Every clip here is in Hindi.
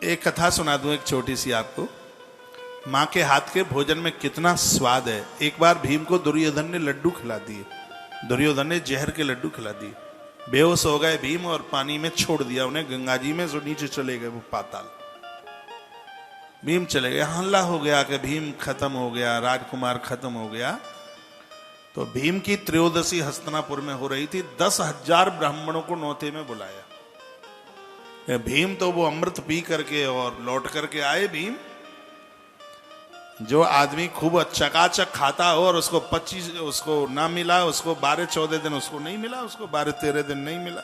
एक कथा सुना दूं, एक छोटी सी आपको। माँ के हाथ के भोजन में कितना स्वाद है। एक बार भीम को दुर्योधन ने लड्डू खिला दिए। दुर्योधन ने जहर के लड्डू खिला दिए। बेहोश हो गए भीम और पानी में छोड़ दिया उन्हें गंगा जी में। सो नीचे चले गए वो पाताल। भीम चले गए, हल्ला हो गया कि भीम खत्म हो गया, राजकुमार खत्म हो गया। तो भीम की त्रयोदशी हस्तिनापुर में हो रही थी। 10,000 ब्राह्मणों को नौते में बुलाया। भीम तो वो अमृत पी करके और लौट करके आए। भीम, जो आदमी खूब चकाचक खाता हो और उसको 25 उसको ना मिला, उसको 12-14 दिन उसको नहीं मिला, उसको 12-13 दिन नहीं मिला।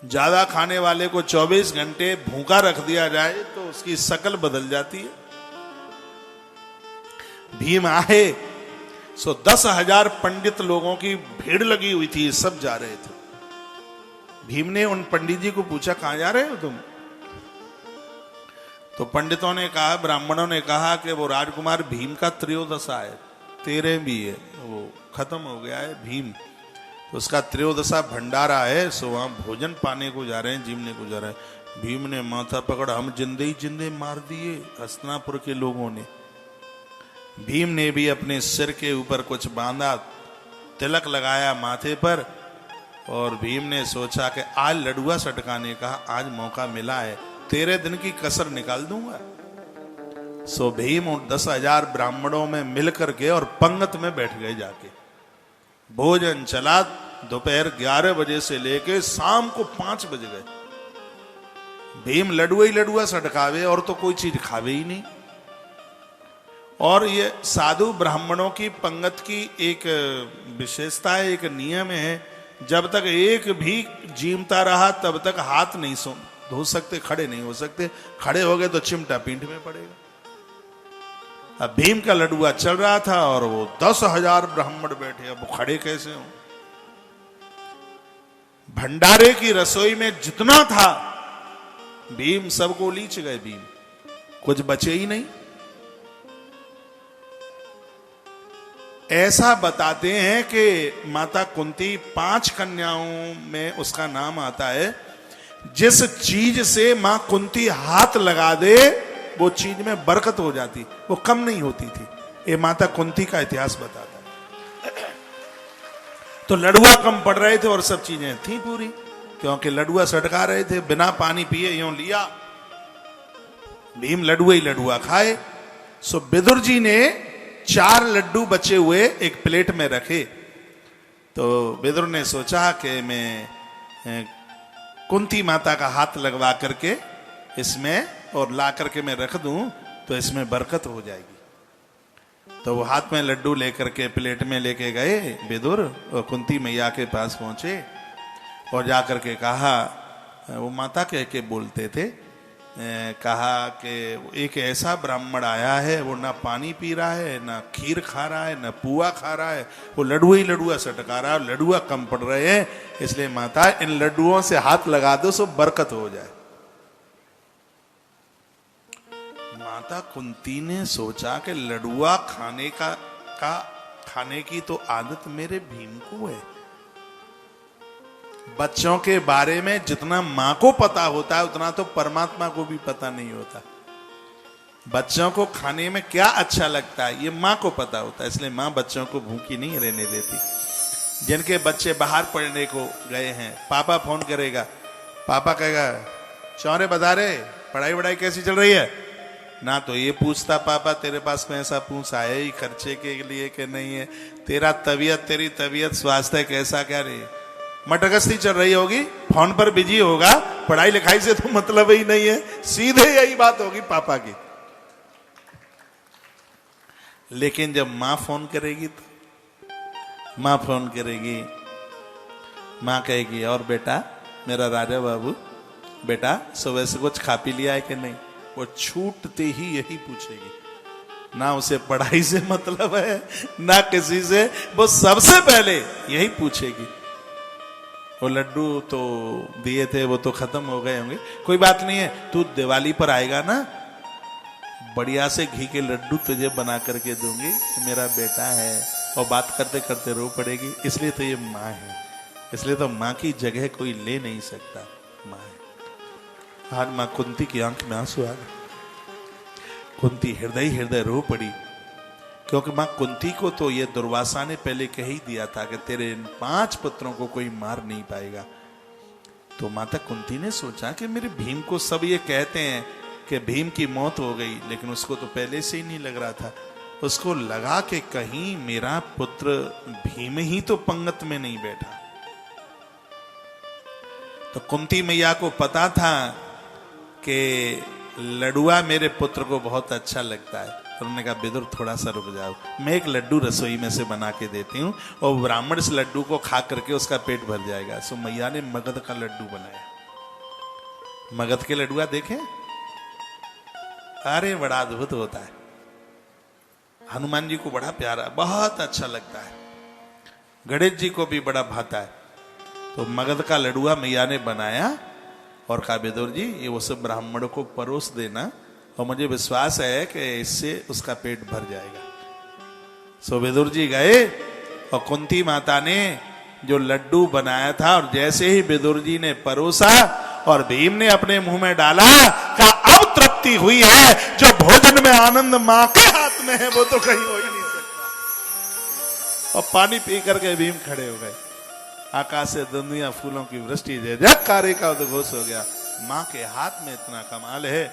ज्यादा खाने वाले को 24 घंटे भूखा रख दिया जाए तो उसकी शकल बदल जाती है। भीम आए, सो 10,000 पंडित लोगों की भीड़ लगी हुई थी, सब जा रहे थे। भीम ने उन पंडित जी को पूछा, कहां जा रहे हो तुम? तो पंडितों ने कहा, ब्राह्मणों ने कहा कि वो राजकुमार भीम का त्रयोदशा है, तेरे भी है, वो खत्म हो गया है भीम, तो उसका त्रयोदशा भंडारा है, सो वहां भोजन पाने को जा रहे हैं, जीवने को जा रहे हैं। भीम ने माथा पकड़ा, हम जिंदे ही जिंदे मार दिए हस्तिनापुर के लोगों ने। भीम ने भी अपने सिर के ऊपर कुछ बांधा, तिलक लगाया माथे पर, और भीम ने सोचा कि आज लडुआ सटकाने का आज मौका मिला है, 13 दिन की कसर निकाल दूंगा। सो भीम उन 10,000 ब्राह्मणों में मिलकर के और पंगत में बैठ गए जाके। भोजन चला, दोपहर 11 बजे से लेके शाम को 5 बज गए। भीम लडुआ ही लडुआ सटकावे और तो कोई चीज खावे ही नहीं। और ये साधु ब्राह्मणों की पंगत की एक विशेषता है, एक नियम है, जब तक एक भी जीवता रहा तब तक हाथ नहीं धो सकते, खड़े नहीं हो सकते। खड़े हो गए तो चिमटा पीठ में पड़ेगा। अब भीम का लडुआ चल रहा था और वो 10,000 ब्राह्मण बैठे, अब वो खड़े कैसे हो? भंडारे की रसोई में जितना था भीम सबको लीच गए। भीम, कुछ बचे ही नहीं। ऐसा बताते हैं कि माता कुंती 5 कन्याओं में उसका नाम आता है, जिस चीज से मां कुंती हाथ लगा दे वो चीज में बरकत हो जाती, वो कम नहीं होती थी। ये माता कुंती का इतिहास बताता है। तो लडुआ कम पड़ रहे थे और सब चीजें थी पूरी, क्योंकि लडुआ सटका रहे थे, बिना पानी पिए यूं लिया। भीम लडुआ ही लडुआ खाए। सो विदुर जी ने 4 लड्डू बचे हुए एक प्लेट में रखे। तो विदुर ने सोचा कि मैं कुंती माता का हाथ लगवा करके इसमें और ला करके मैं रख दूं तो इसमें बरकत हो जाएगी। तो वो हाथ में लड्डू लेकर के प्लेट में लेके गए विदुर, और कुंती मैया के पास पहुंचे और जाकर के कहा, वो माता कह के बोलते थे, कहा कि एक ऐसा ब्राह्मण आया है, वो ना पानी पी रहा है, ना खीर खा रहा है, ना पुआ खा रहा है, वो लडुआ ही लडुआ सटका रहा है, लडुआ कम पड़ रहे हैं, इसलिए माता इन लड्डुओं से हाथ लगा दो सो बरकत हो जाए। माता कुंती ने सोचा कि लडुआ खाने की तो आदत मेरे भीम को है। बच्चों के बारे में जितना मां को पता होता है उतना तो परमात्मा को भी पता नहीं होता। बच्चों को खाने में क्या अच्छा लगता है ये मां को पता होता है, इसलिए मां बच्चों को भूखी नहीं रहने देती। जिनके बच्चे बाहर पढ़ने को गए हैं, पापा फोन करेगा, पापा कहेगा, चौरे बता रहे पढ़ाई वढ़ाई कैसी चल रही है? ना तो ये पूछता पापा तेरे पास पैसा पूछ आए ही खर्चे के लिए कि नहीं है, तेरी तबीयत स्वास्थ्य कैसा क्या रही, मटगस्ती चल रही होगी, फोन पर बिजी होगा, पढ़ाई लिखाई से तो मतलब ही नहीं है। सीधे यही बात होगी पापा की। लेकिन जब मां फोन करेगी तो मां फोन करेगी, मां कहेगी, और बेटा मेरा राजा बाबू, बेटा सुबह से कुछ खा पी लिया है कि नहीं? वो छूटते ही यही पूछेगी। ना उसे पढ़ाई से मतलब है ना किसी से, वो सबसे पहले यही पूछेगी। वो लड्डू तो दिए थे वो तो खत्म हो गए होंगे, कोई बात नहीं है, तू दिवाली पर आएगा ना, बढ़िया से घी के लड्डू तुझे बना करके दूंगी, मेरा बेटा है। और बात करते करते रो पड़ेगी, इसलिए तो ये माँ है, इसलिए तो माँ की जगह कोई ले नहीं सकता, माँ है। आज मां कुंती की आंख में आंसू आ गए। कुंती हृदय हृदय रो पड़ी, क्योंकि मां कुंती को तो ये दुर्वासा ने पहले कह ही दिया था कि तेरे इन 5 पुत्रों को कोई मार नहीं पाएगा। तो माता कुंती ने सोचा कि मेरे भीम को सब ये कहते हैं कि भीम की मौत हो गई, लेकिन उसको तो पहले से ही नहीं लग रहा था। उसको लगा कि कहीं मेरा पुत्र भीम ही तो पंगत में नहीं बैठा। तो कुंती मैया को पता था कि लडुआ मेरे पुत्र को बहुत अच्छा लगता है। तो उन्होंने कहा विदुर थोड़ा सा रुक जाओ, मैं एक लड्डू रसोई में से बना के देती हूँ और ब्राह्मण इस लड्डू को खा करके उसका पेट भर जाएगा। सो मैया ने मगध का लड्डू बनाया। मगध के लड्डुआ देखे, अरे बड़ा अद्भुत होता है। हनुमान जी को बड़ा प्यारा, बहुत अच्छा लगता है, गणेश जी को भी बड़ा भाता है। तो मगध का लडुआ मैया ने बनाया और कहा विदुर जी ये वो सब ब्राह्मणों को परोस देना, और मुझे विश्वास है कि इससे उसका पेट भर जाएगा। सो विदुर जी गए और कुंती माता ने जो लड्डू बनाया था, और जैसे ही विदुर जी ने परोसा और भीम ने अपने मुंह में डाला, कहा अब तृप्ति हुई है, जो भोजन में आनंद मां के हाथ में है वो तो कहीं हो ही नहीं सकता। और पानी पी करके भीम खड़े हो गए। आकाश से दुनिया फूलों की वृष्टि जय जयकारे का उद्घोष हो गया। मां के हाथ में इतना कमाल है